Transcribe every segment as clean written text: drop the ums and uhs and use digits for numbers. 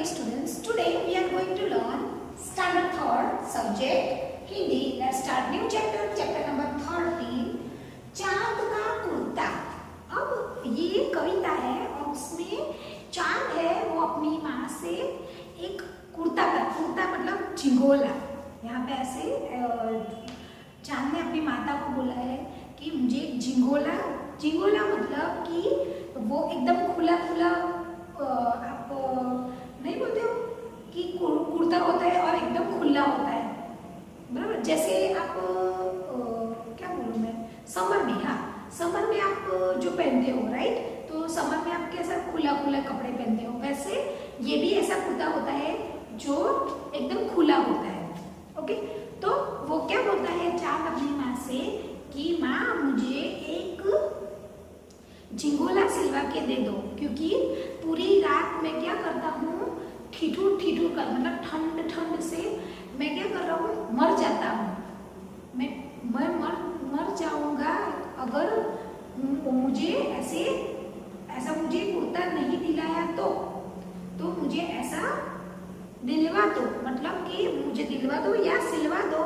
students. Today we are going to learn standard third subject Hindi. Let's start new chapter. Chapter number 13. चांद का कुर्ता. अब ये कविता है और उसमें चांद है वो अपनी माँ से एक कुर्ता मतलब झिंगोला. यहाँ पे ऐसे चांद ने अपनी माता को बोला है कि मुझे एक झिंगोला मतलब कि वो एकदम खुला आप नहीं बोलते हो कि कुर्ता होता है और एकदम खुला होता है, बराबर. जैसे आप क्या बोलूँ मैं, समर में आप जो पहनते हो, राइट. तो समर में आप कैसा खुला कपड़े पहनते हो, वैसे ये भी ऐसा कुर्ता होता है जो एकदम खुला होता है. ओके, तो वो क्या बोलता है चांद अपनी माँ से कि माँ मुझे एक झिंगोला सिलवा के दे दो, क्योंकि पूरी रात मैं क्या करता हूँ ठिठुर कर मतलब ठंड से मैं क्या कर रहा हूँ, मर जाता हूँ. मैं मर जाऊंगा अगर मुझे ऐसा मुझे कुर्ता नहीं दिलाया तो मुझे ऐसा दिलवा दो, मतलब कि मुझे दिलवा दो या सिलवा दो,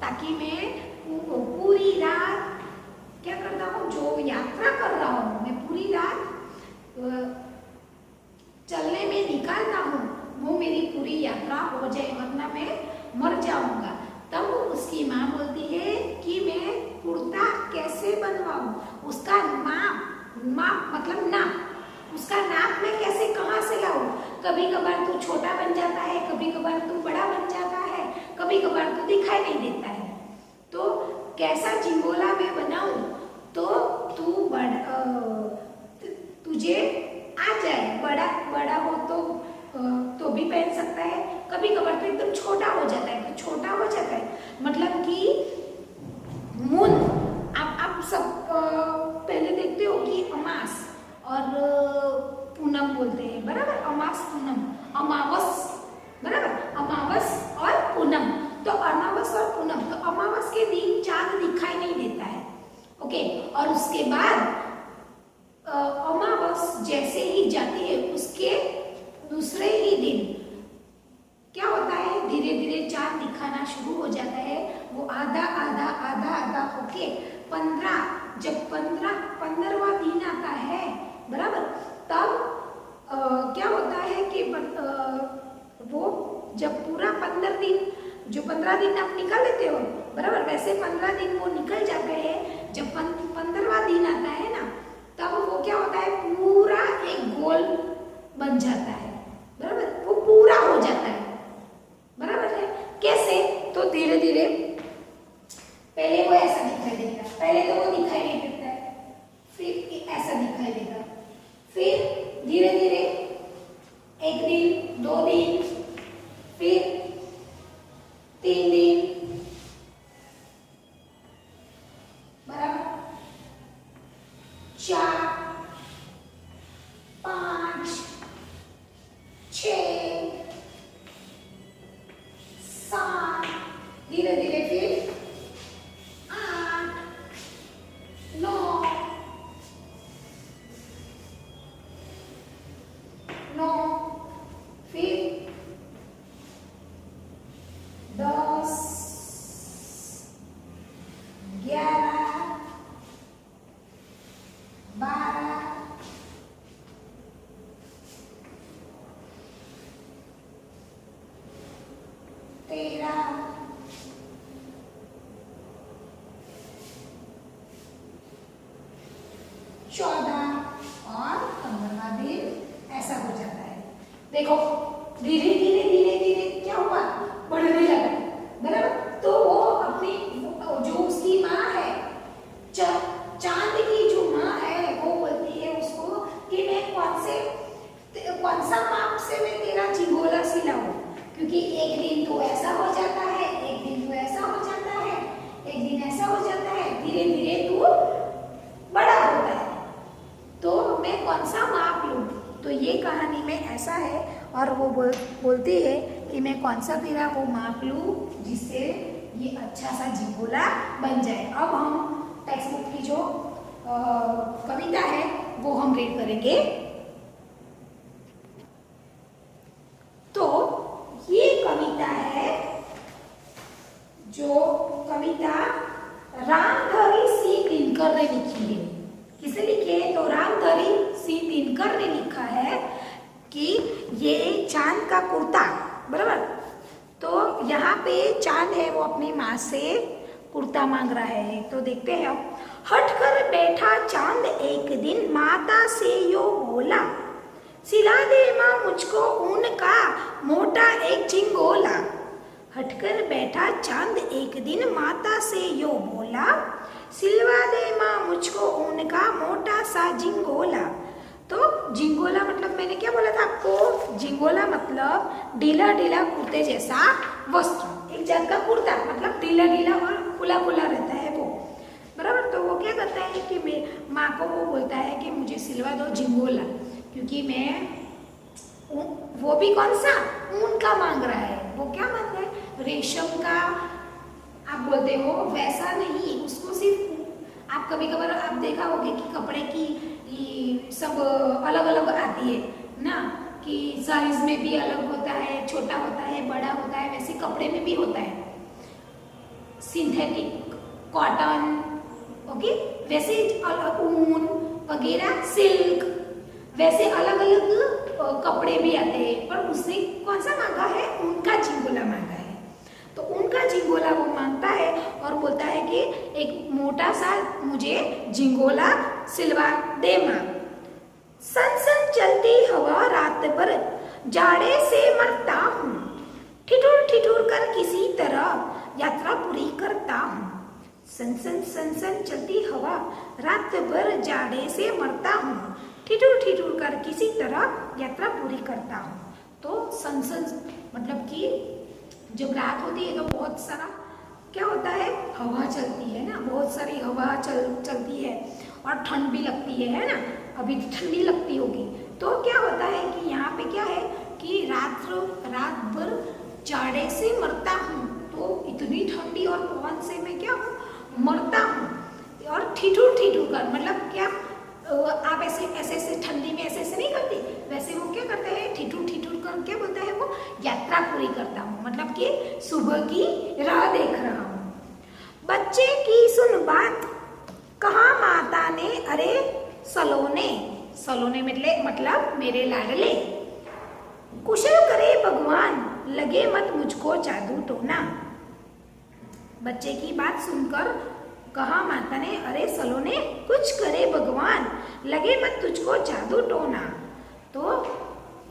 ताकि मैं पूरी रात क्या करता हूँ, जो यात्रा कर रहा हूँ मैं पूरी रात चलने में निकालता हूँ, वो मेरी पूरी यात्रा हो जाए, वरना मैं मर जाऊंगा. तब उसकी माँ बोलती है कि मैं कुर्ता कैसे बनवाऊं, उसका माप मतलब नाप, उसका नाप मैं कैसे कहाँ से लाऊं. कभी कभार तो छोटा बन जाता है, कभी कभार तो बड़ा बन जाता है, कभी कभार तो दिखाई नहीं देता है. तो कैसा झिंगोला मैं बनाऊं तो तुझे आ जाए. बड़ा हो तो भी पहन सकता है, कभी कभार तो एकदम छोटा हो जाता है, मतलब कि मून. आप सब पहले देखते हो कि अमास और पूनम बोलते हैं, बराबर. अमावस, बराबर. अमावस और पूनम. तो अमावस और पूनम, तो अमावस के दिन चांद दिखाई नहीं देता है. ओके, और उसके बाद अमावस जैसे ही जाती है उसके दूसरे ही दिन क्या होता है, धीरे धीरे चांद दिखाना शुरू हो जाता है. वो आधा होके 15वां दिन आता है, बराबर. तब क्या होता है कि वो जब पूरा 15 दिन आप निकाल लेते हो, बराबर, वैसे 15 दिन वो निकल जाते हैं. जब 15वां दिन आता है ना, तब वो क्या होता है, पूरा एक गोल बन जाता है, बराबर. वो पूरा हो जाता है, बराबर है. कैसे, तो धीरे धीरे पहले वो ऐसा दिखाई देगा, पहले तो वो दिखाई नहीं देता है, फिर ऐसा दिखाई देगा, फिर धीरे धीरे 1 दिन 2 दिन, फिर 3 दिन, बराबर, 4 5 6 7, धीरे धीरे फिर 8 9 फिर 10 11 12 13 14 और 15वां दिन ऐसा हो जाता है. देखो धीरे धीरे क्या हुआ, बढ़ने लगा, बराबर. तो वो अपनी जो उसकी माँ है, चांद की जो माँ है, वो बोलती है उसको कि मैं कौन सा माप से मैं तेरा झिंगोला सिलाऊं, क्योंकि एक दिन तो ऐसा हो जाता है, एक दिन तो ऐसा हो जाता है, एक दिन ऐसा हो जाता है, धीरे धीरे तू बड़ा होता है, तो मैं कौन सा माप लूं. तो ये कहानी में ऐसा है, और वो बोलती है कि मैं कौन सा तेरा वो माप लूं जिससे ये अच्छा सा झिंगोला बन जाए. अब हम टेक्स्ट बुक की जो कविता है वो हम रीड करेंगे. दिनकर ने लिखा है कि ये चांद का कुर्ता, बराबर। तो यहाँ पे चांद है वो अपनी माँ से कुर्ता मांग रहा है। तो देखते हैं अब। हट कर बैठा चांद एक दिन माता से यो बोला, सिला दे माँ मुझको ऊन का मोटा एक झिंगोला। हटकर बैठा चांद एक दिन माता से यो बोला, सिलवा दे माँ मुझको ऊन का मोटा सा झिंगोला। तो झिंगोला मतलब मैंने क्या बोला था आपको, झिंगोला मतलब ढीला ढीला कुर्ते जैसा वस्त्र, एक जात का कुर्ता मतलब ढीला ढीला और खुला खुला रहता है वो, बराबर। तो वो क्या करता है कि मैं माँ को वो बोलता है कि मुझे सिलवा दो झिंगोला, क्योंकि मैं वो भी कौन सा ऊन का मांग रहा है। वो क्या मांग रहा है, रेशम का आप बोलते हो वैसा नहीं, उसको सिर्फ आप कभी कभार आप देखा होगा कि कपड़े की सब अलग अलग आती है ना, कि साइज में भी अलग होता है, छोटा होता है, बड़ा होता है, वैसे कपड़े में भी होता है, सिंथेटिक, कॉटन, ओके, वैसे ऊन वगैरह, सिल्क, वैसे अलग अलग कपड़े भी आते हैं। पर उसने कौन सा मांगा है, उनका झिंगोला मांगा है। तो उनका झिंगोला वो मांगता है और बोलता है कि एक मोटा सा मुझे झिंगोला सिलवा दे माँ। सन सन चलती हवा रात भर जाड़े से मरता हूँ, ठिठुर ठिठुर कर किसी तरह यात्रा पूरी करता हूँ। सन सन चलती हवा रात भर जाड़े से मरता हूँ, ठिठुर ठिठुर कर किसी तरह यात्रा पूरी करता हूँ। तो सन मतलब कि जब रात होती है तो बहुत सारा क्या होता है, हवा चलती है ना, बहुत सारी हवा चलती है और ठंड भी लगती है ना, अभी ठंडी लगती होगी। तो क्या होता है कि यहाँ पे क्या है कि रात भर जाड़े से मरता हूँ, तो इतनी ठंडी और पवन से मैं क्या हूँ, मरता हूँ। और ठिठुर ठिठुर कर मतलब क्या, आप ऐसे ठंडी में ऐसे नहीं करते, वैसे वो क्या करते हैं, ठिठुर ठिठुर कर क्या बोलता है वो, यात्रा पूरी करता हूँ, मतलब कि सुबह की राह देख रहा हूँ। बच्चे की सुन बात कहा माता ने, अरे सलोने, सलोने मतलब मेरे लाडले, कुशल करे भगवान लगे मत मुझको जादू टोना। बच्चे की बात सुनकर कहा माता ने, अरे सलोने कुछ करे भगवान लगे मत तुझको जादू टोना। तो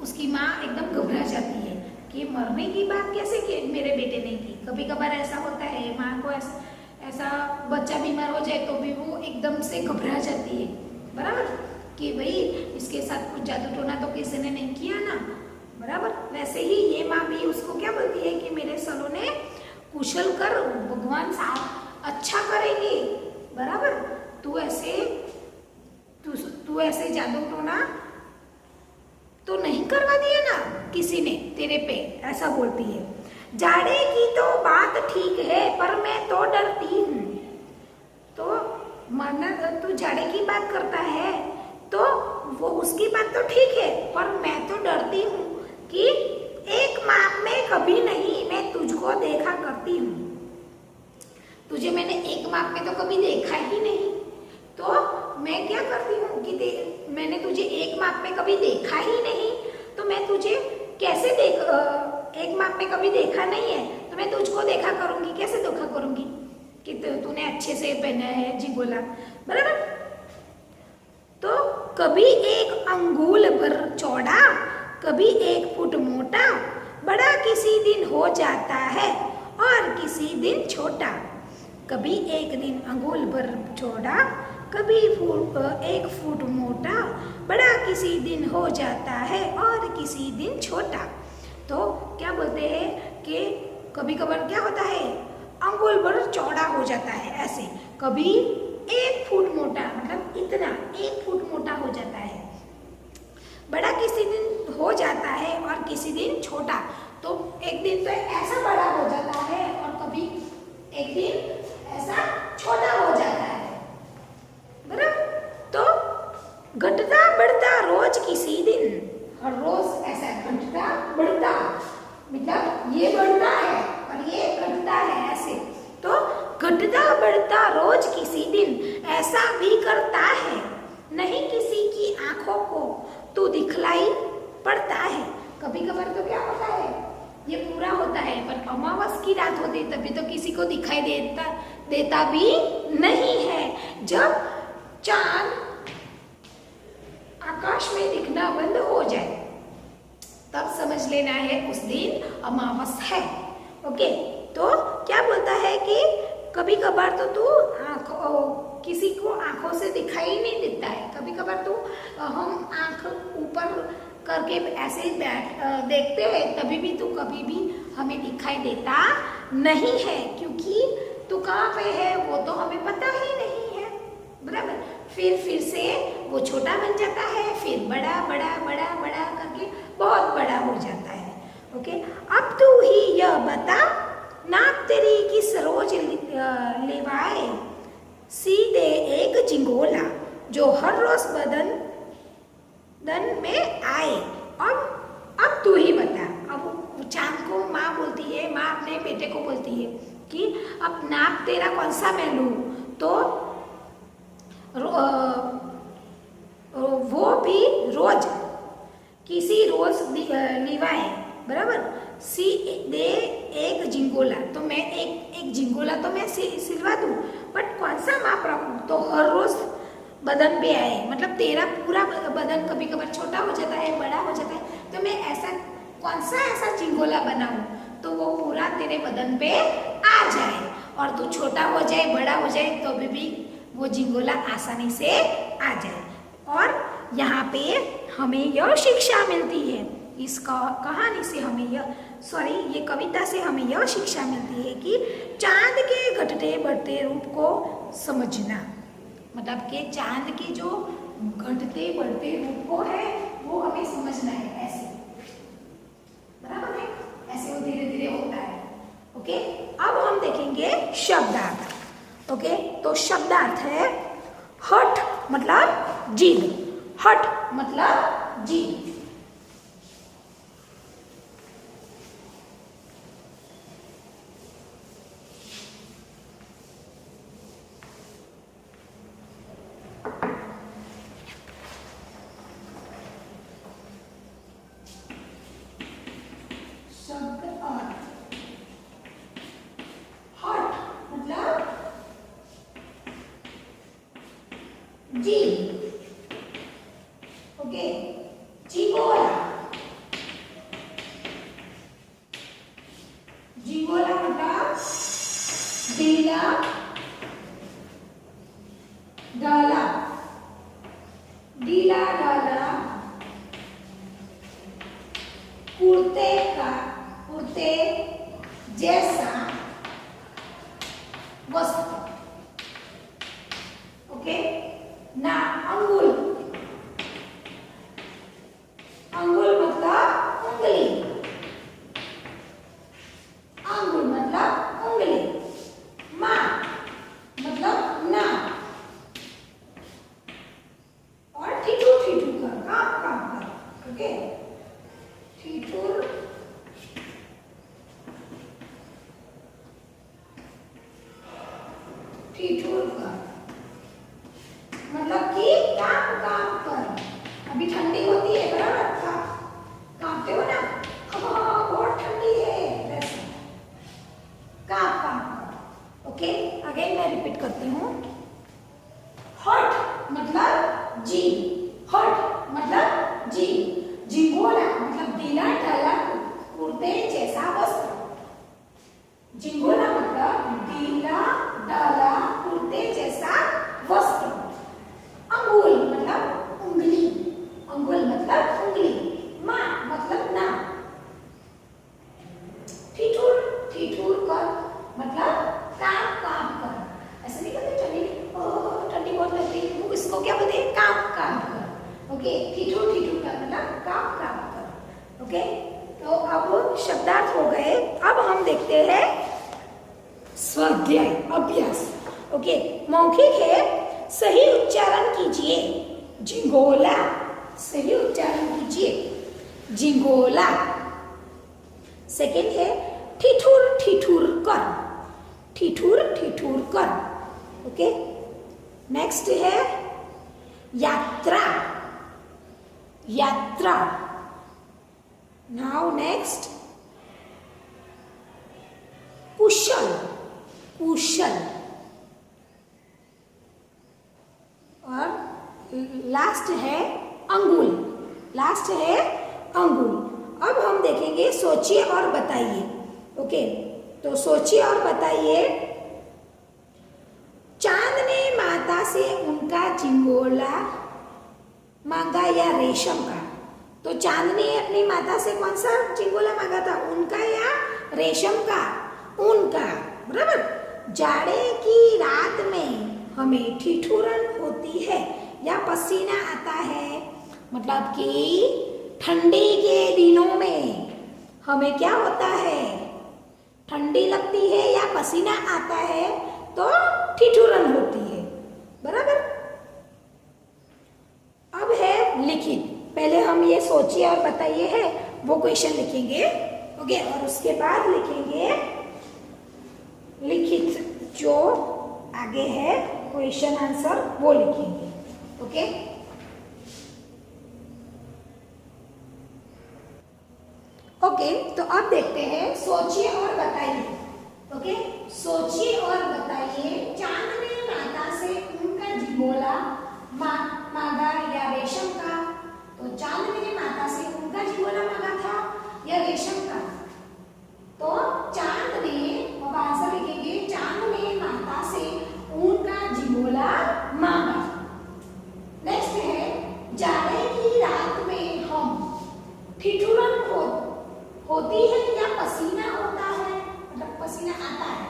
उसकी माँ एकदम घबरा जाती है कि मरने की बात कैसे कि मेरे बेटे ने की। कभी कभार ऐसा होता है, माँ को ऐसा बच्चा बीमार हो जाए तो भी वो एकदम से घबरा जाती है, बराबर, कि भाई इसके साथ कुछ जादू टोना तो किसी ने नहीं किया ना, बराबर। वैसे ही ये माँ भी उसको क्या बोलती है कि मेरे सलोने कुशल कर, भगवान साथ अच्छा करेंगे, बराबर। तू ऐसे जादू टोना तो नहीं करवा दिया ना किसी ने तेरे पे, ऐसा बोलती है। जाड़े की तो बात ठीक है पर मैं तो डरती हूँ। तो मरना, तू जाड़े की बात करता है तो वो उसकी बात तो ठीक है, पर मैं तो डरती हूँ कि एक माप में कभी नहीं मैं तुझको देखा करती हूँ। तुझे मैंने एक माप में तो कभी देखा ही नहीं, तो मैं क्या करती हूँ कि मैंने तुझे एक माप में कभी देखा ही नहीं, तो मैं तुझे कैसे एक माप में कभी देखा नहीं है तो मैं तुझको देखा करूंगी, कैसे देखा करूंगी कि तूने अच्छे से पहना है झिंगोला, बराबर। तो कभी एक अंगुल भर चौड़ा, कभी 1 फुट मोटा, बड़ा किसी दिन हो जाता है और किसी दिन छोटा। कभी एक दिन अंगुल भर चौड़ा, कभी 1 फुट मोटा, बड़ा किसी दिन हो जाता है और किसी दिन छोटा। तो क्या बोलते हैं कि कभी कभार क्या होता है, अंगुल भर चौड़ा हो जाता है ऐसे, कभी 1 फुट मोटा मतलब इतना 1 फुट मोटा हो जाता है, बड़ा किसी दिन हो जाता है और किसी दिन छोटा। तो एक दिन तो ऐसा बड़ा हो जाता है और कभी एक दिन ऐसा छोटा हो जाता है, बराबर। तो घटता बढ़ता रोज किसी दिन, और रोज ऐसा घटता बढ़ता मतलब ये बढ़ता है और ये घटता है ऐसे। तो घटता बढ़ता रोज किसी दिन ऐसा भी करता है, नहीं किसी की आंखों को दिखाई पड़ता है। कभी कभार तो क्या होता है, ये पूरा होता है, पर अमावस की रात होती है तभी तो किसी को दिखाई देता भी नहीं है। जब चांद आकाश में दिखना बंद हो जाए तब समझ लेना है उस दिन अमावस है। ओके, तो क्या बोलता है कि कभी कभार तो तू किसी को आंखों से दिखाई नहीं देता है। कभी कभार तो हम आंख ऊपर करके ऐसे देखते हैं तभी भी तू कभी भी हमें दिखाई देता नहीं है, क्योंकि तू कहाँ पे है वो तो हमें पता ही नहीं है, बराबर। फिर से वो छोटा बन जाता है, फिर बड़ा बड़ा बड़ा बड़ा करके बहुत बड़ा हो जाता है। ओके, अब तू ही यह बता, नाक तेरी किस रोज लेवाए, सीधे एक झिंगोला जो हर रोज बदन में आए। अब तू ही बता। अब चांद को माँ बोलती है, माँ अपने बेटे को बोलती है कि अब नाक तेरा कौन सा मैं लूँ, तो वो भी रोज किसी रोज लिवाए, बराबर। सी दे एक झिंगोला, तो मैं एक झिंगोला तो मैं सिलवा दूँ, बट कौन सा माप रखूँ, तो हर रोज बदन पे आए, मतलब तेरा पूरा बदन कभी कभार छोटा हो जाता है, बड़ा हो जाता है, तो मैं ऐसा कौन सा ऐसा झिंगोला बनाऊँ तो वो पूरा तेरे बदन पे आ जाए, और तू छोटा हो जाए बड़ा हो जाए तो भी वो झिंगोला आसानी से आ जाए। और यहाँ पे हमें यह शिक्षा मिलती है, इस कहानी से हमें ये कविता से हमें यह शिक्षा मिलती है कि चांद के घटते बढ़ते रूप को समझना, मतलब कि चांद के जो घटते बढ़ते रूप को है वो हमें समझना है, ऐसे, बराबर है, ऐसे वो धीरे धीरे होता है। ओके, अब हम देखेंगे शब्दार्थ। ओके, तो शब्दार्थ है हठ मतलब जिद, हठ मतलब जिद। जी, ओके, झिंगोला, झिंगोला मतलब ढीला ढाला, ढीला ढाला कुर्ते जैसा वस्त्र। ओके, ना अंगुल, अंगुल मतलब उंगली, अंगुल मतलब उंगली, माँ मतलब ना, और ठिठुर ठिठुर कर, काम कर। ओके, ठिठुर ठिठुर कर मतलब कि काम कर। अभी ठंडी होती है, बराबर, कांपते हो ना, बहुत ठंडी है, काम कर। ओके, अगेन मैं रिपीट करती हूँ, हठ मतलब जी, हठ मतलब जी, झिंगोला मतलब ढीला ढाला कुर्ते जैसा वस्त्र, झिंगोला मतलब ढीला ढाला कुर्ते जैसा वस्त्र, अंगुल मतलब उंगली, अंगुल मतलब उंगली, माँ मतलब ना, ठिठुर ठिठुर कर मतलब काम कर। ऐसे नहीं कहते ठंडी बहुत लगती है, इसको क्या बोलते हैं, काम कर। ओके, ठिठुर ठिठुर कर मतलब काम कर। ओके, तो अब शब्दार्थ हो गए। अब हम देखते हैं स्वाध्याय, अभ्यास। ओके, मौखिक है, सही उच्चारण कीजिए, झिंगोला, सही उच्चारण कीजिए, झिंगोला। सेकेंड है ठिठुर ठिठुर कर, ठिठुर ठिठुर कर। ओके, नेक्स्ट है यात्रा, यात्रा। नाउ नेक्स्ट कुशल, कुशल। और लास्ट है अंगुल, लास्ट है अंगुल। अब हम देखेंगे सोचिए और बताइए। ओके, तो सोचिए और बताइए। चांद ने माता से उनका चिंगोला मांगा या रेशम का? तो चांद ने अपनी माता से कौन सा चिंगोला मांगा था, उनका या रेशम का? उनका, बराबर। जाड़े की रात में हमें ठिठुरन होती है या पसीना आता है, मतलब कि ठंडी के दिनों में हमें क्या होता है, ठंडी लगती है या पसीना आता है तो ठिठुरन होती है, बराबर। अब है लिखित। पहले हम ये सोचिए और बताइए है वो क्वेश्चन लिखेंगे, ओके, और उसके बाद लिखेंगे लिखित, जो आगे है क्वेश्चन आंसर वो लिखेंगे, ओके। ओके, तो अब देखते हैं सोचिए और बताइए। ओके, सोचिए और बताइए। चांद ने माता से उनका झिंगोला मांगा या रेशम का? तो चांद ने माता से उनका झिंगोला मांगा था या रेशम का? तो चांद ने, अब आंसर लिखेंगे, चांद ने माता से उनका झिंगोला मांगा। नेक्स्ट है जाड़े की रात में हम ठिठुरन होती है या पसीना होता है, मतलब पसीना आता है,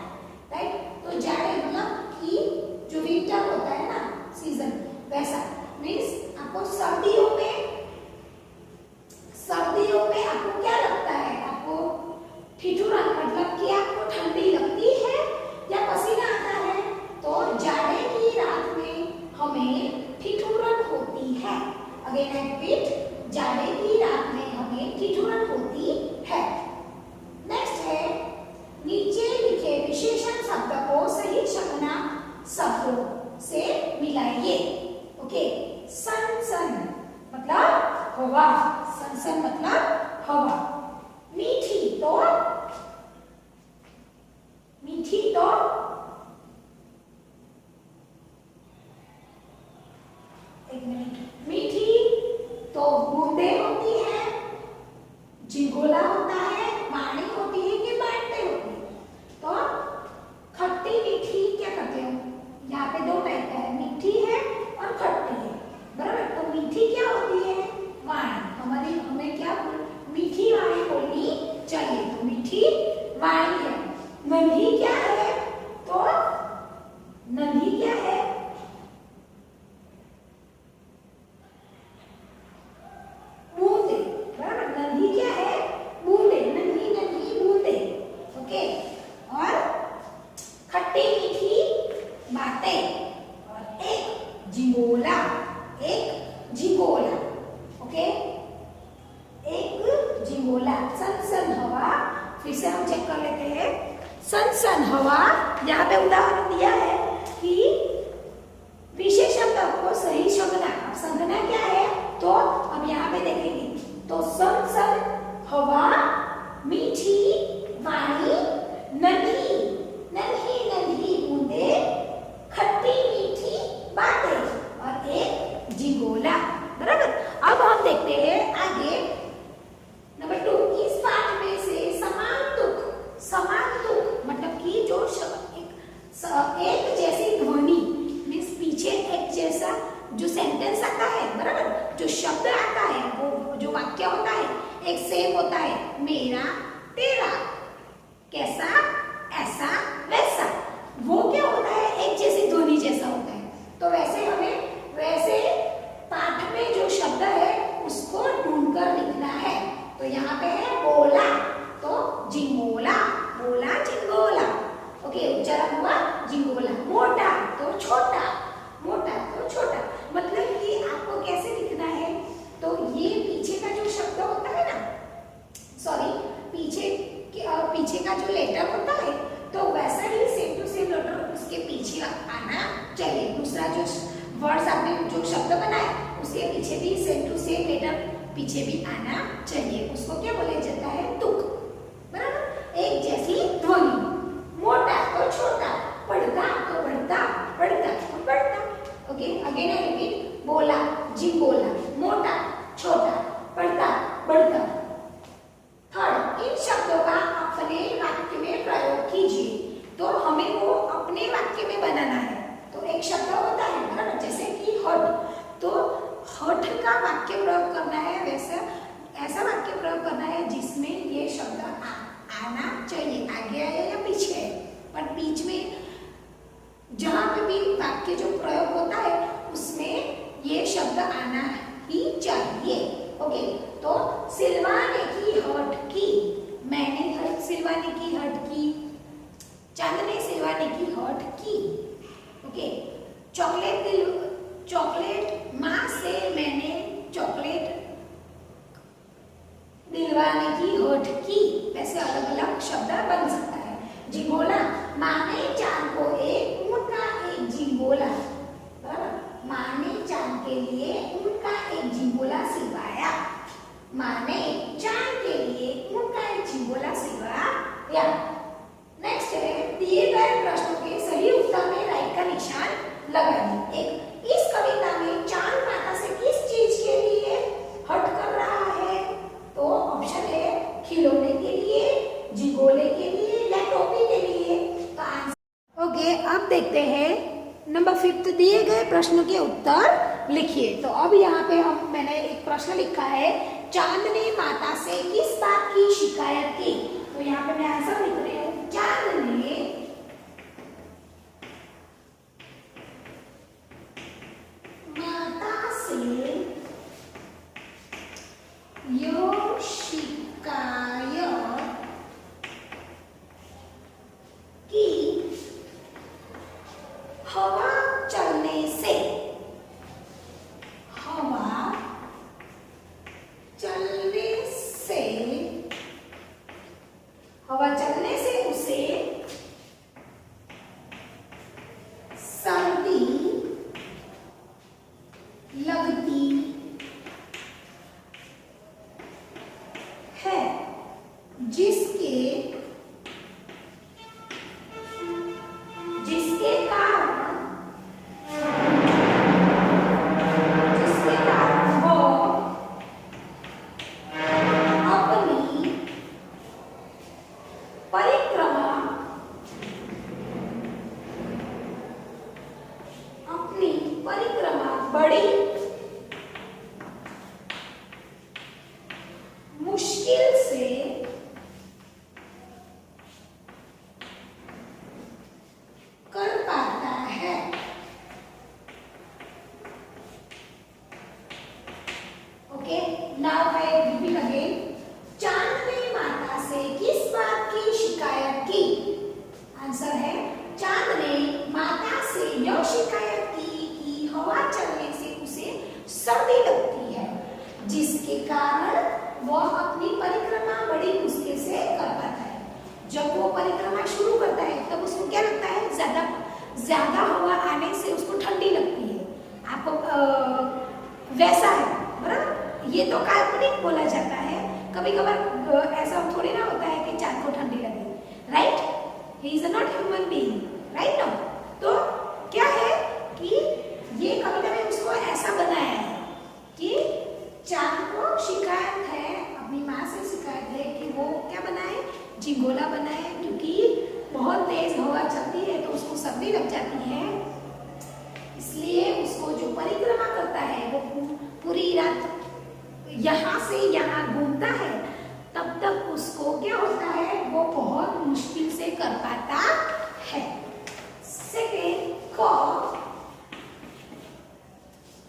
राइट। तो जाड़े मतलब कि जो विंटर होता है ना सीजन, वैसा मीन्स आपको सर्दियों में आपको क्या लगता है, आपको ठिठुरन मतलब कि आपको ठंडी लगती है या पसीना आता है? तो जाड़े की रात में हमें ठिठुरन होती है। अगेन आई रिपीट, जाड़े की रात में हमें ठिठुरन होती है। नेक्स्ट है नीचे लिखे विशेषण शब्द को सही शब्दना शब्दों से मिलाइए। ओके, सनसन मतलब हवा, सनसन मतलब हवा। मीठी तो एक मिनट, मीठी तो बूंदे होती है, झिंगोला होता है, वाणी होती है कि बांटते होती है? तो खट्टी मीठी क्या करते हो, यहाँ पे दो टाइप का है, मीठी है और खट्टी है, बराबर। तो मीठी क्या होती है, वाणी। हमें क्या मीठी वाणी बोलनी चाहिए, तो मीठी वाणी है। नन्ही क्या है, तो नन्ही क्या है, बूंदे, बराबर। नन्ही क्या है, बूंदे, नन्ही नन्ही बूंदे, ओके। और खट्टी मीठी बातें, और एक झिंगोला, ओके, एक झिंगोला। सनसन हवा, फिर से हम चेक कर लेते हैं। सनसन हवा, यहाँ पे उदाहरण दिया है कि विशेषण को सही शब्दना। अब संज्ञा क्या है, तो अब यहाँ पे देखेंगे, तो सनसन हवा, मीठी वाणी, नन्ही नन्ही बूंदे, खट्टी मीठी बातें और एक झिंगोला, बराबर। अब हम देखते हैं आगे नंबर 2। इस पाठ में से समान तुक मतलब कि जो एक जैसी ध्वनि मीन्स पीछे एक जैसा जो सेंटेंस आता है, बराबर, जो शब्द आता है, वो जो वाक्य होता है एक सेम होता है, मेरा तेरा, कैसा ऐसा वैसा, वो क्या होता है, एक जैसी ध्वनि जैसा होता है। तो वैसे पाठ में जो शब्द है उसको ढूंढकर लिखना है। तो यहाँ पे है बोला तो झिंगोला, बोला झिंगोला, ओके, उच्चारण हुआ झिंगोला। मोटा तो छोटा, मतलब कि आपको कैसे लिखना है, तो ये पीछे का जो शब्द होता है ना, सॉरी, पीछे का जो लेटर होता है, तो वैसा ही सेम टू सेम लेटर उसके पीछे आना चाहिए। दूसरा जो वर्ड्स आपने अपन जो शब्द बनाए उसके पीछे भी सेम टू सेम लेटर पीछे भी आना चाहिए, उसको क्या बोला जाता है, तुक। बराबर, एक जैसी ध्वनि, मोटा तो छोटा, पढ़ता तो बढ़ता, पढ़ता तो बढ़ता। ओके, अगेन आई रिपीट, बोला जी बोला, मोटा छोटा, पढ़ता बढ़ता। थर्ड, इन शब्दों का अपने वाक्य में प्रयोग कीजिए। तो हमें वो अपने वाक्य में बनाना है। तो एक शब्द होता है बराबर, जैसे कि हट, तो हट का वाक्य प्रयोग करना है, वैसे ऐसा वाक्य प्रयोग करना है जिसमें ये शब्द आना चाहिए, आगे आए या पीछे आए, पर बीच में जहां पे भी वाक्य जो प्रयोग होता है उसमें ये शब्द आना ही चाहिए। ओके, तो सिलवाने की हट की, मैंने सिलवाने की हट की, चांद ने सिलवाने की हट की। ओके, चॉकलेट माँ से मैंने चॉकलेट दिलवाने की हट की। वैसे अलग अलग शब्द बन सकता है। जी बोला, माँ ने चांद को एक ऊँट का एक जी बोला, बराबर, माँ ने चांद के लिए ऊँट का एक जी बोला सिलवाया, माँ ने चांद के लिए ऊँट का एक जी बोला सिलवाया। नेक्स्ट है, दिए गए प्रश्नों के सही उत्तर में राइट का निशान लगाइए। एक, इस कविता में चांद माता से किस चीज के लिए हट कर रहा है? तो ऑप्शन है खिलौने के लिए, जिगोले के लिए या टोपी के लिए। तो आंसर ओके, अब देखते हैं नंबर 5, दिए गए प्रश्न के उत्तर लिखिए। तो अब यहाँ पे मैंने एक प्रश्न लिखा है, चांद ने माता से किस बात की शिकायत की? तो यहाँ पे मैं आंसर लिख रही हूँ, चांद ने माता से यो शिकायत की हवा चलने से, हवा चलने से, हवा चलने से उसे सर्दी लगती है, जिसके कारण वो अपनी परिक्रमा बड़ी मुश्किल से कर पाता है। Okay, now I repeat again, चांद ने माता से किस बात की शिकायत की? आंसर है, चांद ने माता से यह शिकायत की कि हवा चलने से उसे सर्दी लगती है, जिसके कारण वह अपनी परिक्रमा बड़ी मुश्किल से कर पाता है। जब वो परिक्रमा शुरू करता है तब उसको क्या लगता है, ज्यादा हवा आने से उसको ठंडी लगती है। आपको वैसा है, बराबर, ये तो काल्पनिक बोला जाता है। कभी कभार ऐसा थोड़ी ना होता है कि चांद को ठंडी लगे, right? He is not human being, right? No, तो क्या है कि ये कविता में उसको ऐसा बनाया है कि चांद को शिकायत है, अपनी माँ से शिकायत है कि वो क्या बनाए, जिंगोला बनाए, क्योंकि बहुत तेज हवा चलती है तो उसको सर्दी लग जाती है। इसलिए उसको जो परिक्रमा करता है वो पूरी रात यहाँ से यहाँ घूमता है, तब तक उसको क्या होता है, वो बहुत मुश्किल से कर पाता है। सेकेंड, को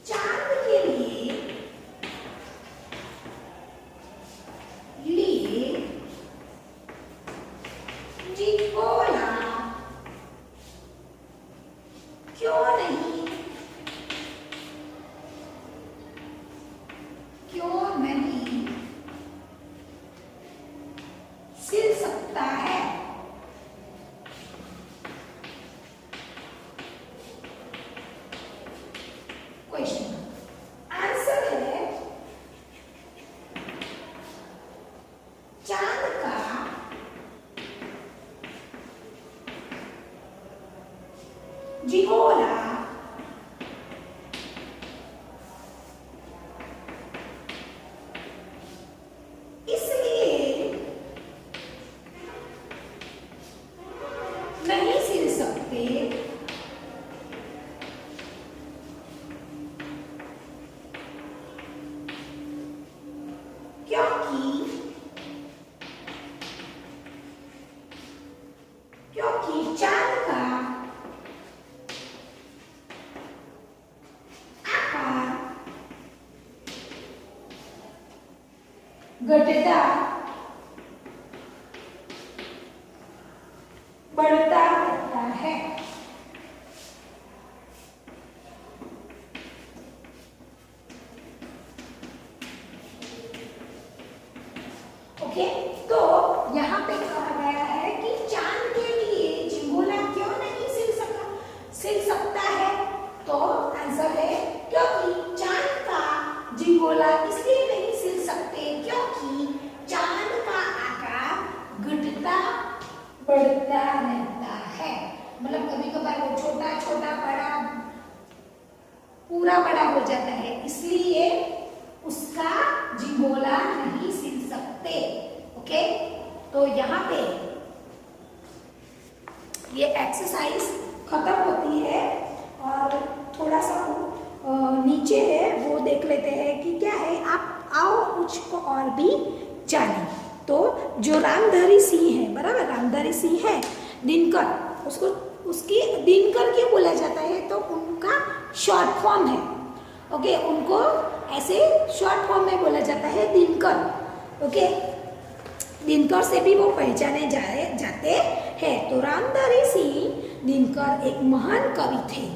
चांद के लिए जिगोला क्यों नहीं सिल सकता है? घटता बढ़ता रहता है। ओके, तो यहाँ पे कहा गया है कि चांद के लिए झिंगोला क्यों नहीं सिल सकता है? तो आंसर है क्योंकि चांद का झिंगोला इसलिए नहीं सिल सकते क्योंकि चांद का आकार घटता बढ़ता रहता है। मतलब कभी कभार वो छोटा छोटा बड़ा पूरा बड़ा हो जाता है, इसलिए उसका झिंगोला नहीं सिल सकते। ओके, तो यहाँ पे ये एक्सरसाइज खत्म होती है और थोड़ा सा नीचे है वो देख लेते हैं कि क्या है। आप आओ उसको और भी जाने। तो जो रामधारी सिंह है, बराबर, रामधारी सिंह है दिनकर, उसको उसकी दिनकर क्यों बोला जाता है? तो उनका शॉर्ट फॉर्म है। ओके, उनको ऐसे शॉर्ट फॉर्म में बोला जाता है दिनकर। ओके, दिनकर से भी वो पहचाने जाते हैं। तो रामधारी सिंह दिनकर एक महान कवि थे,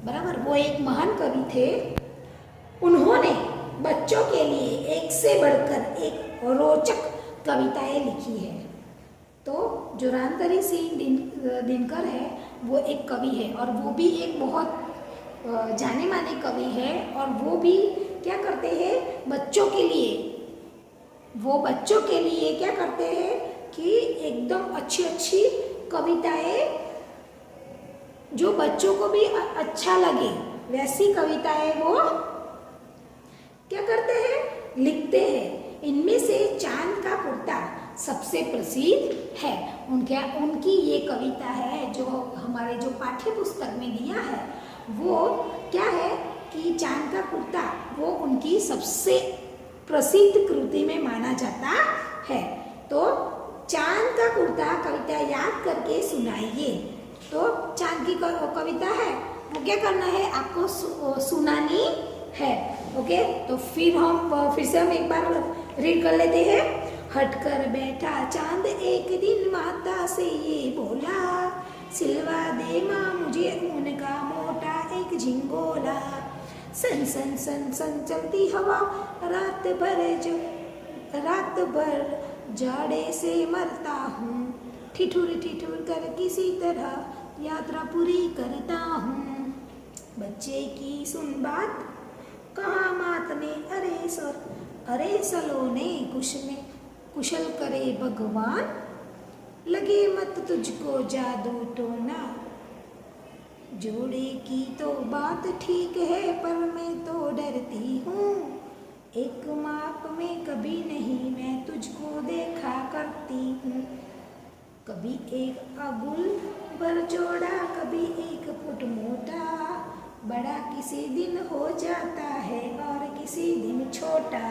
बराबर, वो एक महान कवि थे। उन्होंने बच्चों के लिए एक से बढ़कर एक रोचक कविताएं लिखी है। तो जो रामधारी सिंह दिनकर है वो एक कवि है और वो भी एक बहुत जाने माने कवि है। और वो भी क्या करते हैं बच्चों के लिए, वो बच्चों के लिए क्या करते हैं कि एकदम अच्छी अच्छी कविताएं जो बच्चों को भी अच्छा लगे वैसी कविताएं वो क्या करते हैं, लिखते हैं। इनमें से चांद का कुर्ता सबसे प्रसिद्ध है। उनकी ये कविता है जो हमारे जो पाठ्य पुस्तक में दिया है वो क्या है कि चांद का कुर्ता वो उनकी सबसे प्रसिद्ध कृति में माना जाता है। तो चांद का कुर्ता कविता याद करके सुनाइए। तो चांद की कविता है वो क्या करना है, आपको सुनानी है। ओके, तो फिर से हम एक बार रीड कर लेते हैं। हटकर बैठा चांद एक दिन माता से ये बोला, सिलवा दे माँ मुझे ऊन का मोटा एक झिंगोला। सन सन सन सन चलती हवा रात भर जाड़े से मरता हूँ, ठिठुर ठिठुर कर किसी तरह यात्रा पूरी करता हूँ। बच्चे की सुन बात कहाँ मात ने, अरे सलोने कुशल करे भगवान, लगे मत तुझको जादू टोना। जोड़े की तो बात ठीक है पर मैं तो डरती हूँ, एक माप में कभी नहीं मैं तुझको देखा करती हूँ। कभी एक अगुल पर जोड़ा कभी एक फुट मोटा, बड़ा किसी दिन हो जाता है और किसी दिन छोटा।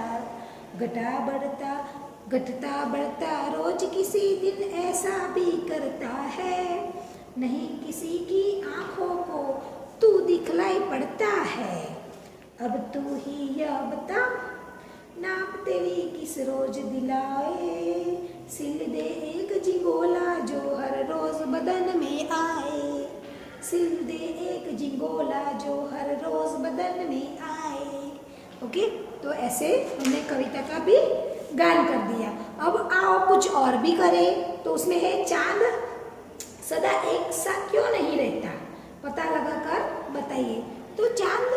घटता बढ़ता रोज किसी दिन ऐसा भी करता है, नहीं किसी की आंखों को तू दिखलाई पड़ता है। अब तू ही यह बता नाप तेरी किस रोज दिलाए, सिल दे एक झिंगोला जो हर रोज बदन में आए, सिल दे एक झिंगोला जो हर रोज बदन में आए। ओके, तो ऐसे हमने कविता का भी गान कर दिया। अब आओ कुछ और भी करें। तो उसमें है चांद सदा एक सा क्यों नहीं रहता, पता लगा कर बताइए। तो चांद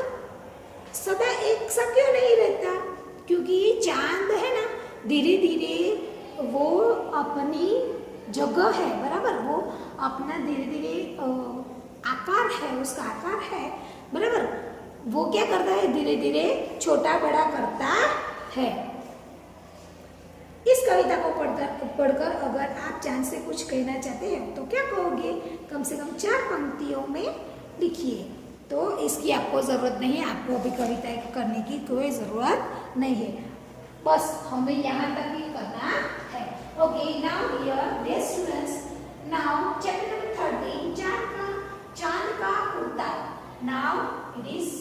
सदा एक सा क्यों नहीं रहता, क्योंकि ये चांद है ना धीरे धीरे वो अपनी जगह है, बराबर, वो अपना धीरे धीरे आकार है, उसका आकार है, बराबर, वो क्या करता है धीरे धीरे छोटा बड़ा करता है। इस कविता को पढ़कर अगर आप चांद से कुछ कहना चाहते हैं तो क्या कहोगे, कम से कम 4 पंक्तियों में लिखिए। तो इसकी आपको ज़रूरत नहीं है, आपको अभी कविता करने की कोई ज़रूरत नहीं है, बस हमें यहाँ तक ही करना है। Okay, now here dear students, now chapter number 13 चांद का कुर्ता। Now it is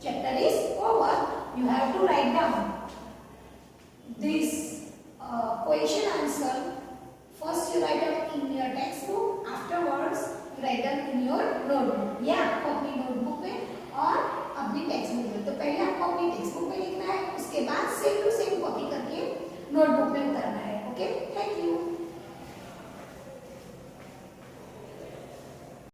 chapter is over. You have to write down this question. First you write down in your textbook, afterwards you write down in your notebook. या आपको अपनी notebook में और अपनी textbook में. तो पहले आपको अपनी textbook में लिखना है, उसके बाद same to